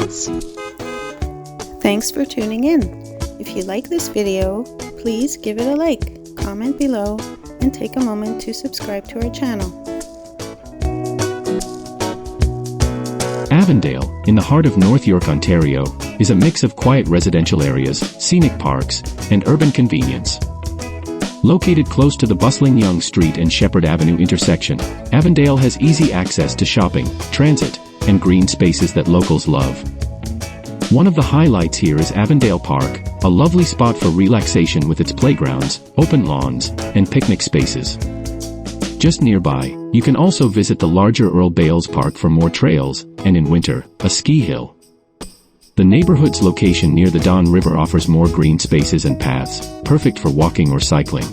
friends. Thanks for tuning in. If you like this video, please give it a like, comment below, and take a moment to subscribe to our channel. Avondale, in the heart of North York, Ontario, is a mix of quiet residential areas, scenic parks, and urban convenience. Located close to the bustling Yonge Street and Shepherd Avenue intersection, Avondale has easy access to shopping, transit, and green spaces that locals love. One of the highlights here is Avondale Park, a lovely spot for relaxation with its playgrounds, open lawns, and picnic spaces. Just nearby, you can also visit the larger Earl Bales Park for more trails, and in winter, a ski hill. The neighborhood's location near the Don River offers more green spaces and paths, perfect for walking or cycling.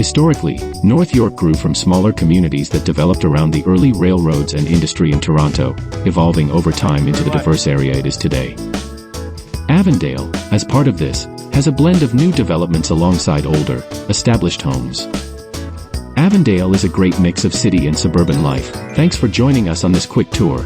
Historically, North York grew from smaller communities that developed around the early railroads and industry in Toronto, evolving over time into the diverse area it is today. Avondale, as part of this, has a blend of new developments alongside older, established homes. Avondale is a great mix of city and suburban life. Thanks for joining us on this quick tour.